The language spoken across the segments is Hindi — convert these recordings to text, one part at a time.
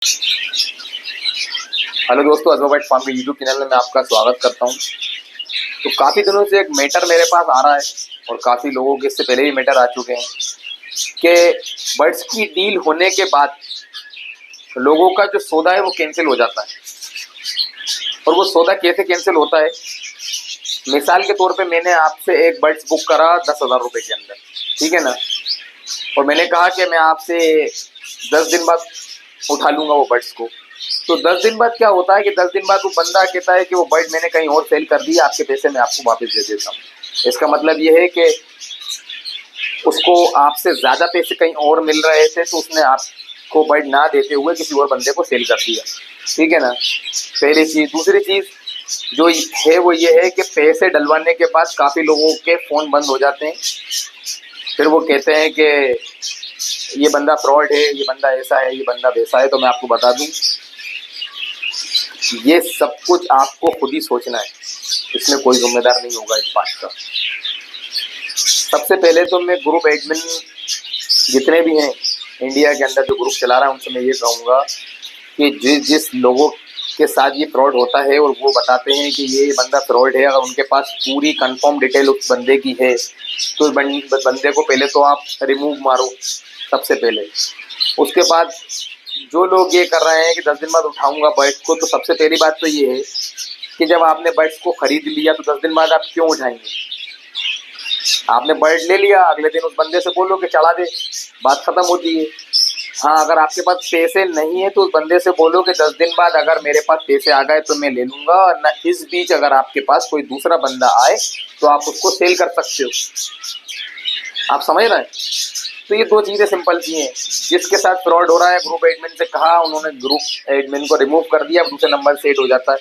हेलो दोस्तों, अजोबट फार्म के यूट्यूब चैनल में मैं आपका स्वागत करता हूं। तो काफ़ी दिनों से एक मैटर मेरे पास आ रहा है और काफ़ी लोगों के इससे पहले भी मैटर आ चुके हैं कि बर्ड्स की डील होने के बाद लोगों का जो सौदा है वो कैंसिल हो जाता है। और वो सौदा कैसे कैंसिल होता है, मिसाल के तौर पे मैंने आपसे एक बर्ड्स बुक करा 10,000 रुपये के अंदर, ठीक है ना। और मैंने कहा कि मैं आपसे 10 दिन बाद उठा लूँगा वो बर्ड्स को। तो 10 दिन बाद क्या होता है कि 10 दिन बाद वो बंदा कहता है कि वो बर्ड मैंने कहीं और सेल कर दिया, आपके पैसे मैं आपको वापस दे देता हूँ। इसका मतलब ये है कि उसको आपसे ज़्यादा पैसे कहीं और मिल रहे थे, तो उसने आपको बर्ड ना देते हुए किसी और बंदे को सेल कर दिया, ठीक है ना। पहली चीज़। दूसरी चीज़ जो है वो ये है कि पैसे डलवाने के बाद काफ़ी लोगों के फ़ोन बंद हो जाते हैं। फिर वो कहते हैं कि ये बंदा फ्रॉड है, ये बंदा ऐसा है, ये बंदा वैसा है। तो मैं आपको बता दूं, ये सब कुछ आपको खुद ही सोचना है, इसमें कोई जिम्मेदार नहीं होगा इस बात का। सबसे पहले तो मैं ग्रुप एडमिन जितने भी हैं इंडिया के अंदर जो ग्रुप चला रहा है उनसे मैं ये कहूँगा कि जिस लोगों के साथ ये फ्रॉड होता है और वो बताते हैं कि ये बंदा फ्रॉड है, अगर उनके पास पूरी कंफर्म डिटेल उस बंदे की है तो उस बंदे को पहले तो आप रिमूव मारो सबसे पहले। उसके बाद जो लोग ये कर रहे हैं कि 10 दिन बाद उठाऊंगा बर्ड्स को, तो सबसे पहली बात तो ये है कि जब आपने बर्ड्स को खरीद लिया तो 10 दिन बाद आप क्यों उठाएंगे। आपने बर्ड ले लिया, अगले दिन उस बंदे से बोलो कि चढ़ा दे, बात खत्म होती है। हाँ, अगर आपके पास पैसे नहीं है तो उस बंदे से बोलो कि 10 दिन बाद अगर मेरे पास पैसे आ गए तो मैं ले लूंगा, और न इस बीच अगर आपके पास कोई दूसरा बंदा आए तो आप उसको सेल कर सकते हो। आप समझ रहे हैं। तो ये दो चीज़ें सिंपल सी हैं। जिसके साथ फ्रॉड हो रहा है, ग्रुप एडमिन से कहा, उन्होंने ग्रुप एडमिन को रिमूव कर दिया, दूसरे नंबर से एड हो जाता है,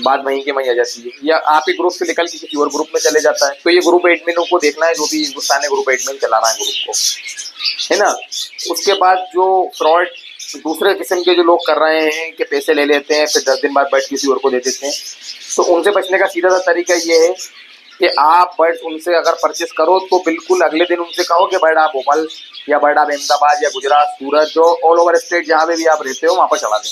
बात वहीं के वहीं आ जाती है, या आप ही ग्रुप से निकल के किसी और ग्रुप में चले जाता है। तो ये ग्रुप एडमिनों को देखना है, जो भी हिंदुस्तान में ग्रुप एडमिन चला रहा है ग्रुप को, है ना। उसके बाद जो फ्रॉड दूसरे किस्म के जो लोग कर रहे हैं कि पैसे ले लेते हैं फिर 10 दिन बाद बर्ड किसी और को दे देते हैं, तो उनसे बचने का सीधा सा तरीका ये है कि आप बर्ड उनसे अगर परचेस करो तो बिल्कुल अगले दिन उनसे कहो कि बर्ड आप भोपाल या बर्ड आप अहमदाबाद या गुजरात, सूरत, जो ऑल ओवर स्टेट जहाँ पे भी आप रहते हो वहाँ पर चला दें।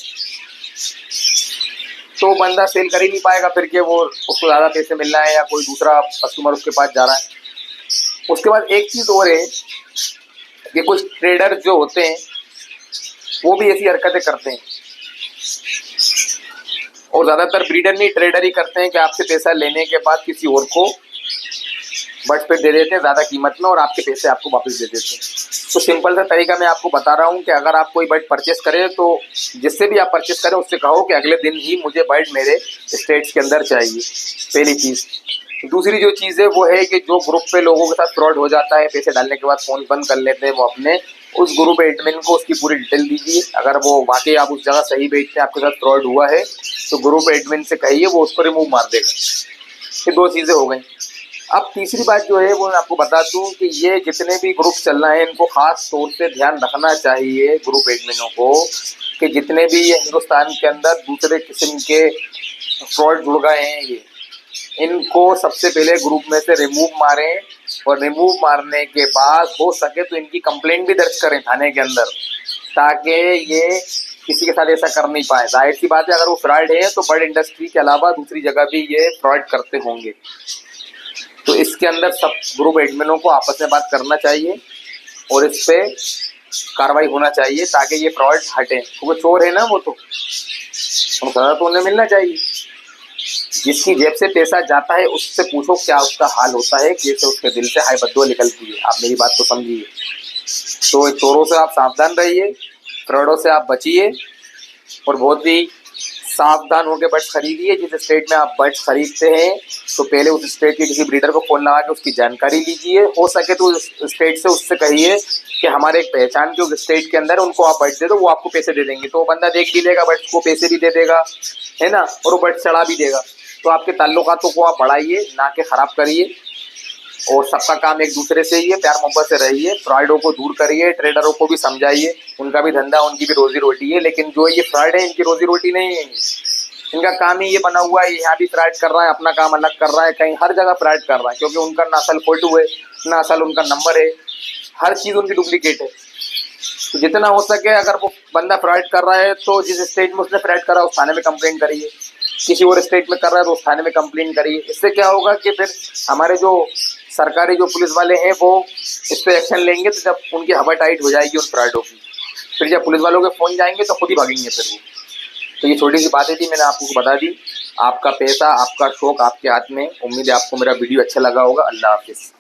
तो बंदा सेल कर ही नहीं पाएगा फिर कि वो उसको ज़्यादा पैसे मिल रहा है या कोई दूसरा कस्टमर उसके पास जा रहा है। उसके बाद एक चीज़ और है कि कुछ ट्रेडर जो होते हैं वो भी ऐसी हरकतें करते हैं, और ज़्यादातर ब्रीडर नहीं ट्रेडर ही करते हैं कि आपसे पैसा लेने के बाद किसी और को बर्ड्स पे दे देते हैं ज़्यादा कीमत में और आपके पैसे आपको वापस दे देते हैं। तो सिंपल सा तरीका मैं आपको बता रहा हूँ कि अगर आप कोई बर्ड परचेस करें तो जिससे भी आप परचेस करें उससे कहो कि अगले दिन ही मुझे बर्ड मेरे स्टेट्स के अंदर चाहिए, पहली चीज़। दूसरी जो चीज़ है वो है कि जो ग्रुप पे लोगों के साथ फ्रॉड हो जाता है, पैसे डालने के बाद फ़ोन बंद कर लेते हैं, वो अपने उस ग्रुप एडमिन को उसकी पूरी डिटेल दीजिए। अगर वो वाकई आप उस जगह सही बेचते हैं, आपके साथ फ्रॉड हुआ है, तो ग्रुप एडमिन से कहिए, वो उसको रिमूव मार देगा। ये दो चीज़ें हो गई। अब तीसरी बात जो है वो मैं आपको बता दूं कि ये जितने भी ग्रुप चल रहे हैं इनको खास तौर से ध्यान रखना चाहिए ग्रुप एडमिनों को कि जितने भी ये हिंदुस्तान के अंदर दूसरे किस्म के फ्रॉड जुड़ गए हैं, ये इनको सबसे पहले ग्रुप में से रिमूव मारें, और रिमूव मारने के बाद हो सके तो इनकी कंप्लेंट भी दर्ज करें थाने के अंदर, ताकि ये किसी के साथ ऐसा कर नहीं पाए। जाहिर सी बात है, अगर वो फ्रॉड है तो बर्ड इंडस्ट्री के अलावा दूसरी जगह भी ये फ्रॉड करते होंगे। तो इसके अंदर सब ग्रुप एडमिनों को आपस में बात करना चाहिए और इस पे कार्रवाई होना चाहिए ताकि ये फ्रॉड हटे। वो चोर है ना, वो तो सजा तो उन्हें मिलना चाहिए। जिसकी जेब से पैसा जाता है उससे पूछो क्या उसका हाल होता है, कैसे उसके दिल से हाय बद्दुआ निकलती है। आप मेरी बात को समझिए। तो चोरों से आप सावधान रहिए, फ्रॉडों से आप बचिए, और बहुत ही सावधान होकर बर्ड्स खरीदिए। जिस स्टेट में आप बर्ड्स खरीदते हैं तो पहले उस स्टेट के किसी ब्रीडर को फ़ोन लगा के उसकी जानकारी लीजिए। हो सके तो उस स्टेट से उससे कहिए कि हमारे एक पहचान के उस स्टेट के अंदर उनको आप बर्ड्स दे दो, वो आपको पैसे दे देंगे। तो वो बंदा देख भी लेगा बर्ड्स को, पैसे भी दे देगा, है ना, और वो बर्ड्स चढ़ा भी देगा। तो आपके ताल्लुकातों को आप बढ़ाइए, ना कि ख़राब करिए। और सबका काम एक दूसरे से ही है, प्यार मोहब्बत से रहिए, फ्रॉडों को दूर करिए, ट्रेडरों को भी समझाइए, उनका भी धंधा, उनकी भी रोजी रोटी है। लेकिन जो ये फ्रॉड है इनकी रोजी रोटी नहीं है, इनका काम ही ये बना हुआ है, यहाँ भी फ्रॉड कर रहा है, अपना काम अलग कर रहा है, कहीं हर जगह फ्रॉड कर रहा है, क्योंकि उनका ना असल फोटो है ना असल उनका नंबर है, हर चीज़ उनकी डुप्लीकेट है। तो जितना हो सके अगर वो बंदा फ्रॉड कर रहा है तो जिस स्टेट में उसने फ्रॉड करा उस थाने में कंप्लेंट करिए, किसी और स्टेट में कर रहा है तो उस थाने में कंप्लेंट करिए। इससे क्या होगा कि फिर हमारे जो सरकारी जो पुलिस वाले हैं वो इस पर एक्शन लेंगे, तो जब उनकी हवा टाइट हो जाएगी उन फ्रॉडों की, फिर जब पुलिस वालों के फ़ोन जाएंगे तो खुद ही भागेंगे फिर वो। तो ये छोटी सी बातें थी, मैंने आपको बता दी। आपका पैसा, आपका शौक आपके हाथ में। उम्मीद है आपको मेरा वीडियो अच्छा लगा होगा। अल्लाह हाफिज़।